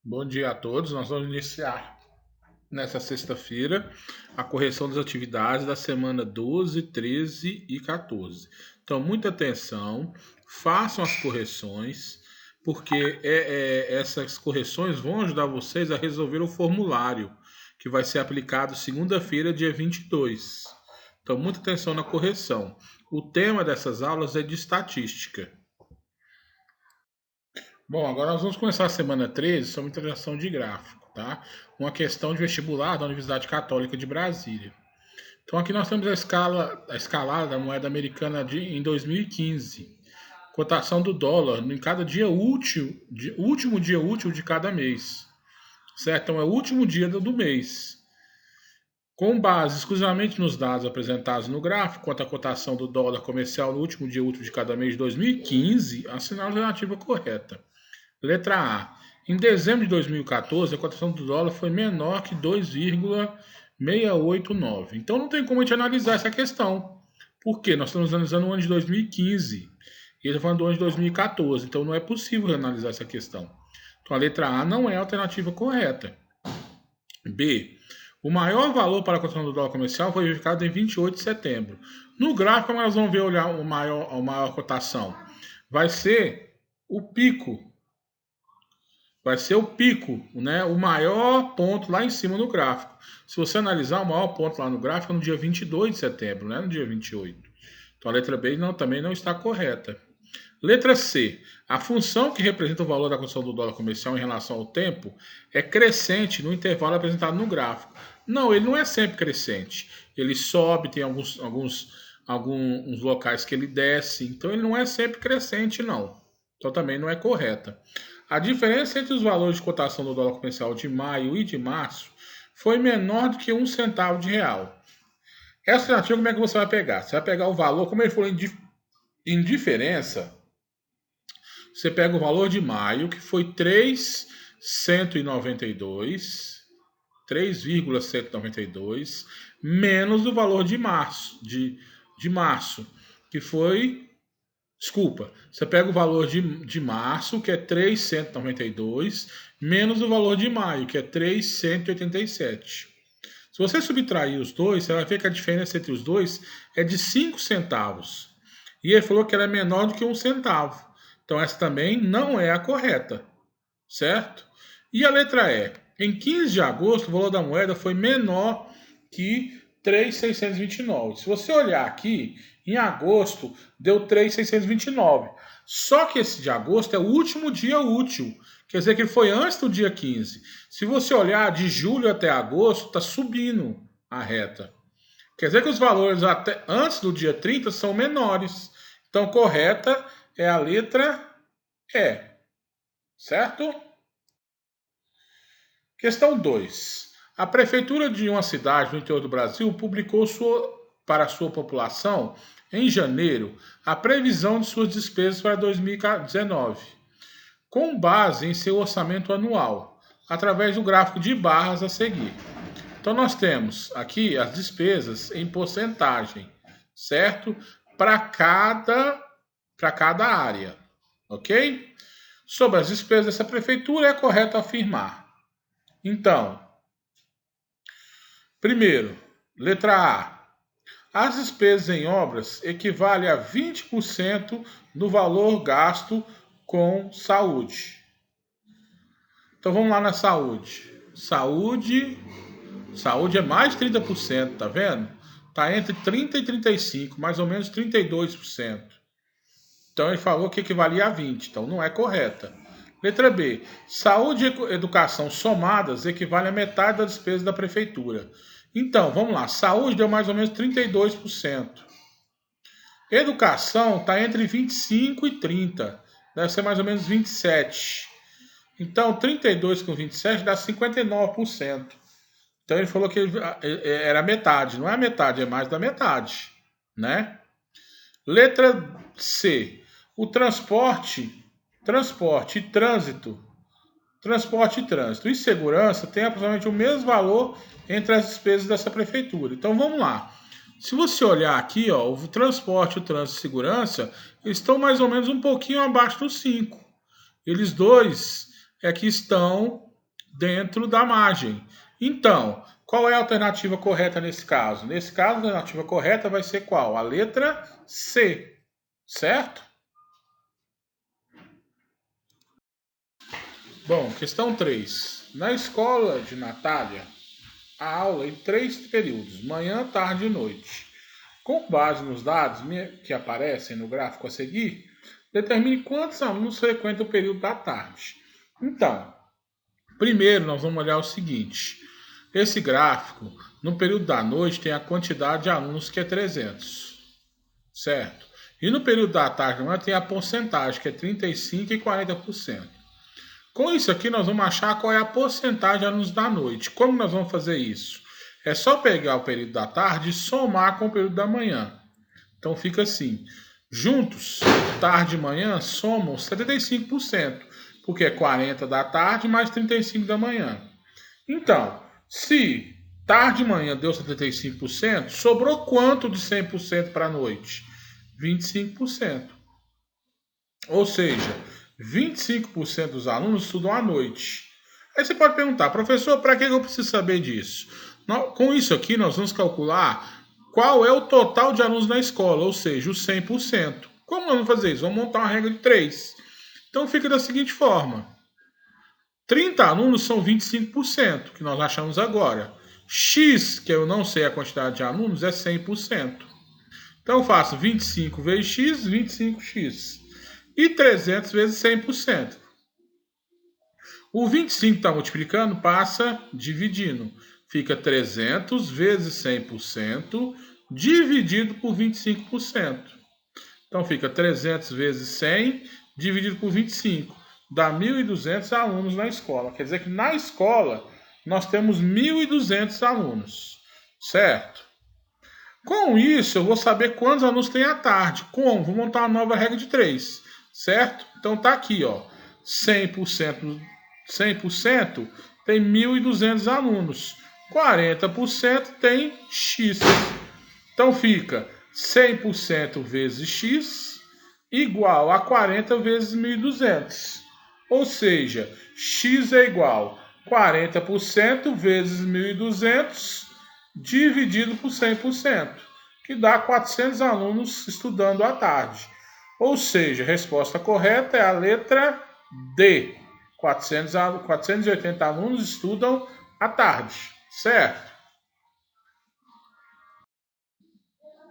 Bom dia a todos. Nós vamos iniciar nessa sexta-feira a correção das atividades da semana 12, 13 e 14. Então, muita atenção, façam as correções, porque essas correções vão ajudar vocês a resolver o formulário, que vai ser aplicado segunda-feira, dia 22. Então, muita atenção na correção. O tema dessas aulas é de estatística. Bom, agora nós vamos começar a semana 13 sobre integração de gráfico, tá? Uma questão de vestibular da Universidade Católica de Brasília. Então aqui nós temos a escalada da moeda americana em 2015. Cotação do dólar em cada dia útil, último dia útil de cada mês. Certo? Então é o último dia do mês. Com base exclusivamente nos dados apresentados no gráfico, quanto à cotação do dólar comercial no último dia útil de cada mês de 2015, assinale a alternativa correta. Letra A. Em dezembro de 2014, a cotação do dólar foi menor que 2,689. Então não tem como a gente analisar essa questão. Por quê? Nós estamos analisando o ano de 2015. E ele está falando do ano de 2014. Então não é possível analisar essa questão. Então a letra A não é a alternativa correta. B. O maior valor para a cotação do dólar comercial foi verificado em 28 de setembro. No gráfico, nós vamos ver a maior cotação. Vai ser o pico. Vai ser o pico, né? O maior ponto lá em cima no gráfico. Se você analisar, o maior ponto lá no gráfico é no dia 22 de setembro, não é no dia 28. Então a letra B também não está correta. Letra C. A função que representa o valor da cotação do dólar comercial em relação ao tempo é crescente no intervalo apresentado no gráfico. Não, ele não é sempre crescente. Ele sobe, tem alguns locais que ele desce. Então ele não é sempre crescente, não. Então também não é correta. A diferença entre os valores de cotação do dólar comercial de maio e de março foi menor do que 1 centavo de real. Essa alternativa, como é que você vai pegar? Você vai pegar o valor, como ele falou em diferença, você pega o valor de maio, que foi 3,192, menos o valor de março, que foi. Desculpa, você pega o valor de março, que é 392, menos o valor de maio, que é 387. Se você subtrair os dois, você vai ver que a diferença entre os dois é de 5 centavos. E ele falou que era menor do que 1 centavo. Então essa também não é a correta, certo? E a letra E. Em 15 de agosto, o valor da moeda foi menor que 3,629. Se você olhar aqui, em agosto deu 3,629. Só que esse de agosto é o último dia útil. Quer dizer que ele foi antes do dia 15. Se você olhar de julho até agosto, está subindo a reta. Quer dizer que os valores até antes do dia 30 são menores. Então, correta é a letra E. Certo? Questão 2. A prefeitura de uma cidade no interior do Brasil publicou para a sua população, em janeiro, a previsão de suas despesas para 2019, com base em seu orçamento anual, através do gráfico de barras a seguir. Então nós temos aqui as despesas em porcentagem, certo? Para cada área, ok? Sobre as despesas dessa prefeitura é correto afirmar. Então, primeiro, letra A. As despesas em obras equivalem a 20% do valor gasto com saúde. Então vamos lá na saúde. Saúde é mais de 30%, tá vendo? Tá entre 30 e 35, mais ou menos 32%. Então ele falou que equivalia a 20, então não é correta. Letra B. Saúde e educação somadas equivalem a metade da despesa da prefeitura. Então, vamos lá. Saúde deu mais ou menos 32%. Educação está entre 25 e 30. Deve ser mais ou menos 27. Então, 32 com 27 dá 59%. Então, ele falou que era metade. Não é metade, é mais da metade. Né? Letra C. O transporte e trânsito e segurança têm aproximadamente o mesmo valor entre as despesas dessa prefeitura. Então vamos lá. Se você olhar aqui, ó, o transporte, o trânsito e segurança estão mais ou menos um pouquinho abaixo dos 5. Eles dois é que estão dentro da margem. Então, qual é a alternativa correta nesse caso? Nesse caso, a alternativa correta vai ser qual? A letra C, certo? Bom, questão 3. Na escola de Natália, a aula em 3 períodos, manhã, tarde e noite. Com base nos dados que aparecem no gráfico a seguir, determine quantos alunos frequentam o período da tarde. Então, primeiro nós vamos olhar o seguinte. Esse gráfico, no período da noite, tem a quantidade de alunos que é 300, certo? E no período da tarde tem a porcentagem, que é 35% e 40%. Com isso aqui, nós vamos achar qual é a porcentagem de alunos da noite. Como nós vamos fazer isso? É só pegar o período da tarde e somar com o período da manhã. Então fica assim. Juntos, tarde e manhã, somam 75%, porque é 40 da tarde mais 35 da manhã. Então, se tarde e manhã deu 75%, sobrou quanto de 100% para a noite? 25%. Ou seja, 25% dos alunos estudam à noite. Aí você pode perguntar, professor, para que eu preciso saber disso? Com isso aqui, nós vamos calcular qual é o total de alunos na escola, ou seja, os 100%. Como nós vamos fazer isso? Vamos montar uma regra de 3. Então fica da seguinte forma. 30 alunos são 25%, que nós achamos agora. X, que eu não sei a quantidade de alunos, é 100%. Então eu faço 25 vezes X, 25X. E 300 vezes 100%. O 25 está multiplicando, passa dividindo. Fica 300 vezes 100% dividido por 25%. Então fica 300 vezes 100 dividido por 25. Dá 1.200 alunos na escola. Quer dizer que na escola nós temos 1.200 alunos. Certo? Com isso, eu vou saber quantos alunos tem à tarde. Como? Vou montar uma nova regra de 3. Certo? Então tá aqui, ó. 100% tem 1.200 alunos. 40% tem X. Então fica 100% vezes X igual a 40 vezes 1.200. Ou seja, X é igual a 40% vezes 1.200 dividido por 100%, que dá 400 alunos estudando à tarde. Ou seja, a resposta correta é a letra D. 480 alunos estudam à tarde, certo?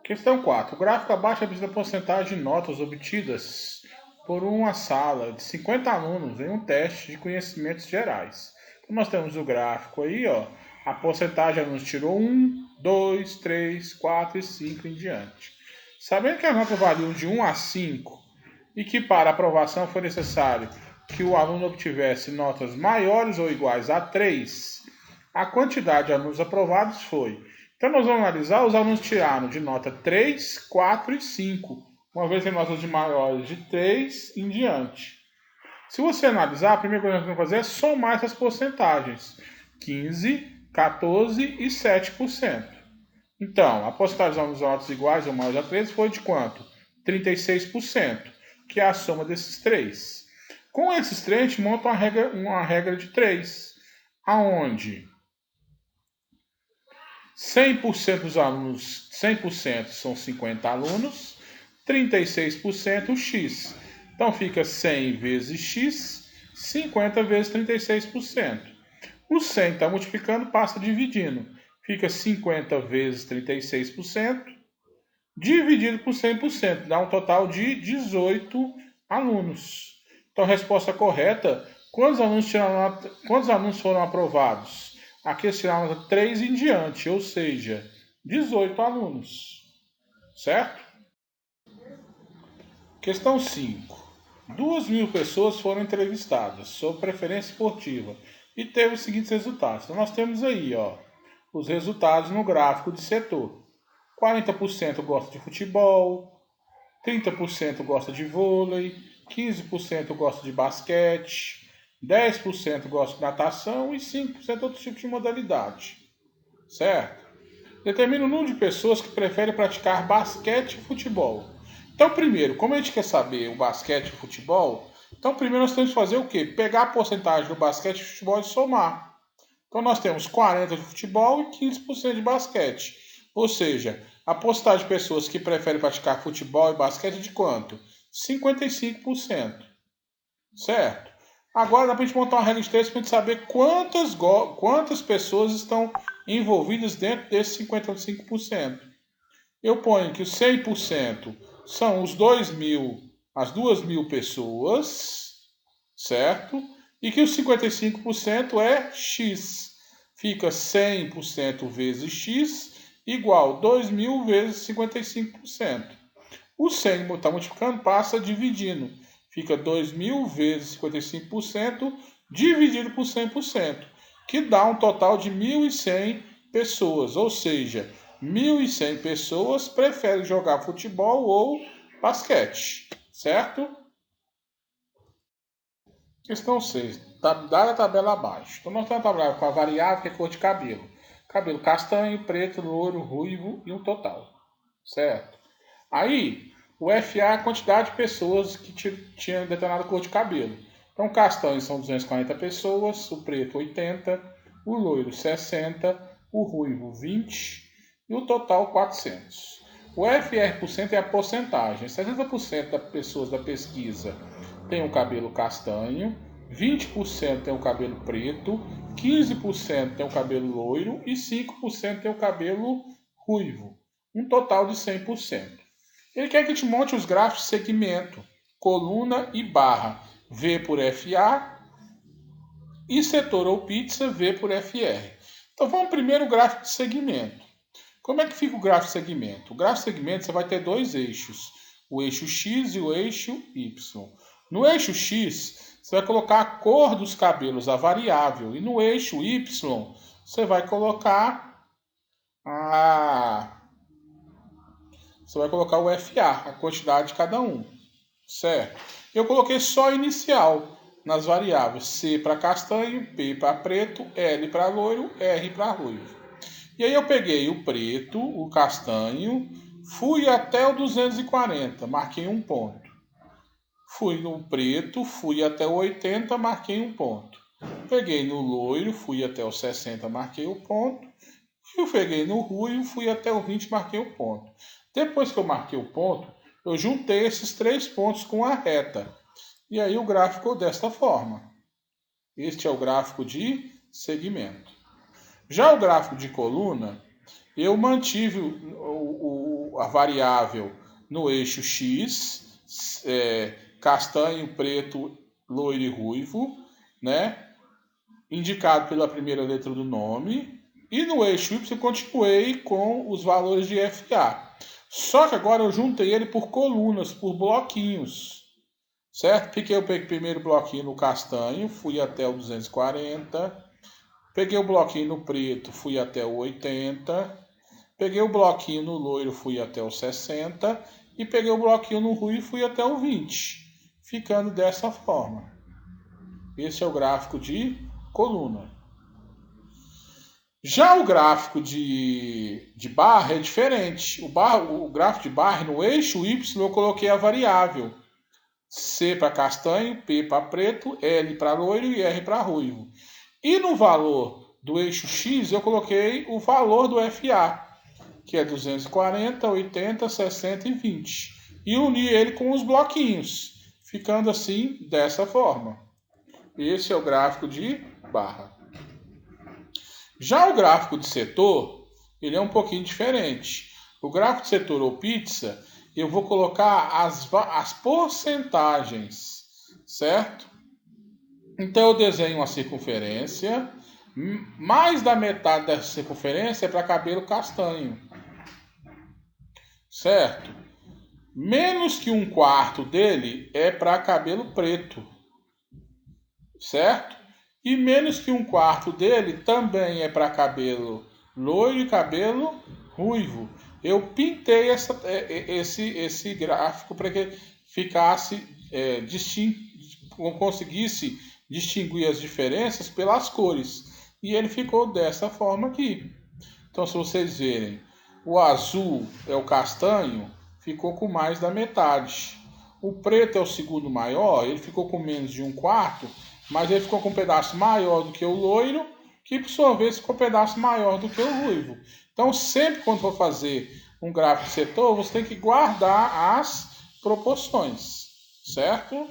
Questão 4. O gráfico abaixo apresenta a porcentagem de notas obtidas por uma sala de 50 alunos em um teste de conhecimentos gerais. Então nós temos o gráfico aí, ó. A porcentagem de alunos tirou 1, 2, 3, 4 e 5 em diante. Sabendo que as notas variam de 1 a 5 e que para aprovação foi necessário que o aluno obtivesse notas maiores ou iguais a 3, a quantidade de alunos aprovados foi. Então nós vamos analisar, os alunos tiraram de nota 3, 4 e 5, uma vez tem notas de maiores de 3 em diante. Se você analisar, a primeira coisa que nós vamos fazer é somar essas porcentagens. 15, 14 e 7%. Então, a porcentagem de alunos notas iguais ou maiores a 3 foi de quanto? 36%, que é a soma desses 3. Com esses 3, a gente monta uma regra de 3, aonde 100% dos alunos, 100% são 50 alunos, 36% X. Então fica 100 vezes X, 50 vezes 36%. O 100 está multiplicando, passa dividindo. Fica 50 vezes 36%, dividido por 100%. Dá um total de 18 alunos. Então a resposta correta, quantos alunos foram aprovados? Aqui eles tiraram nota 3 em diante, ou seja, 18 alunos. Certo? Questão 5. 2.000 pessoas foram entrevistadas sobre preferência esportiva e teve os seguintes resultados. Então nós temos aí, ó, os resultados no gráfico de setor. 40% gosta de futebol, 30% gosta de vôlei, 15% gosta de basquete, 10% gosta de natação e 5% outro tipo de modalidade. Certo? Determina o número de pessoas que preferem praticar basquete e futebol. Então, primeiro, como a gente quer saber o basquete e o futebol, Então, primeiro nós temos que fazer o quê? Pegar a porcentagem do basquete e futebol e somar. Então, nós temos 40% de futebol e 15% de basquete. Ou seja, a porcentagem de pessoas que preferem praticar futebol e basquete é de quanto? 55%. Certo? Agora dá para a gente montar uma regra de três para a gente saber quantas pessoas estão envolvidas dentro desses 55%. Eu ponho que os 100% são os 2.000, as 2.000 pessoas, certo? E que os 55% é X. Fica 100% vezes X igual 2.000 vezes 55%. O 100 está multiplicando, passa dividindo. Fica 2.000 vezes 55% dividido por 100%, que dá um total de 1.100 pessoas. Ou seja, 1.100 pessoas preferem jogar futebol ou basquete, certo? Questão 6. Dada a tabela abaixo. Então, nós estamos trabalhando com a variável que é cor de cabelo. Cabelo castanho, preto, louro, ruivo e um total. Certo? Aí, o FA é a quantidade de pessoas que tinham determinada cor de cabelo. Então, o castanho são 240 pessoas, o preto 80, o loiro 60, o ruivo 20 e o total 400. O FR% é a porcentagem. 60% das pessoas da pesquisa tem o cabelo castanho, 20% tem o cabelo preto, 15% tem o cabelo loiro e 5% tem o cabelo ruivo. Um total de 100%. Ele quer que a gente monte os gráficos de segmento, coluna e barra, V por FA, e setor ou pizza, V por FR. Então vamos primeiro o gráfico de segmento. Como é que fica o gráfico de segmento? O gráfico de segmento você vai ter dois eixos, o eixo X e o eixo Y. No eixo X, você vai colocar a cor dos cabelos, a variável, e no eixo Y, você vai colocar o FA, a quantidade de cada um, certo? Eu coloquei só inicial nas variáveis, C para castanho, P para preto, L para loiro, R para ruivo. E aí eu peguei o preto, o castanho, fui até o 240, marquei um ponto. Fui no preto, fui até o 80, marquei um ponto. Peguei no loiro, fui até o 60, marquei o ponto. Eu peguei no ruivo, fui até o 20, marquei o ponto. Depois que eu marquei o ponto, eu juntei esses três pontos com a reta. E aí o gráfico ficou desta forma. Este é o gráfico de segmento. Já o gráfico de coluna, eu mantive a variável no eixo X, castanho, preto, loiro e ruivo, né? Indicado pela primeira letra do nome. E no eixo Y eu continuei com os valores de FA. Só que agora eu juntei ele por colunas, por bloquinhos. Certo? Peguei o primeiro bloquinho no castanho, fui até o 240. Peguei o bloquinho no preto, fui até o 80. Peguei o bloquinho no loiro, fui até o 60. E peguei o bloquinho no ruivo e fui até o 20. Ficando dessa forma. Esse é o gráfico de coluna. Já o gráfico de barra é diferente. O gráfico de barra, no eixo Y, eu coloquei a variável. C para castanho, P para preto, L para loiro e R para ruivo. E no valor do eixo X, eu coloquei o valor do FA, que é 240, 80, 60 e 20. E uni ele com os bloquinhos, ficando assim, dessa forma. Esse é o gráfico de barra. Já o gráfico de setor, ele é um pouquinho diferente. O gráfico de setor ou pizza, eu vou colocar as porcentagens, certo? Então eu desenho uma circunferência, mais da metade dessa circunferência é para cabelo castanho, certo? Menos que um quarto dele é para cabelo preto, certo? E menos que um quarto dele também é para cabelo loiro e cabelo ruivo. Eu pintei esse gráfico para que ficasse conseguisse distinguir as diferenças pelas cores. E ele ficou dessa forma aqui. Então, se vocês verem, o azul é o castanho, ficou com mais da metade. o preto é o segundo maior, ele ficou com menos de 1/4, mas ele ficou com um pedaço maior do que o loiro, que por sua vez ficou um pedaço maior do que o ruivo. Então, sempre quando for fazer um gráfico de setor, você tem que guardar as proporções, certo?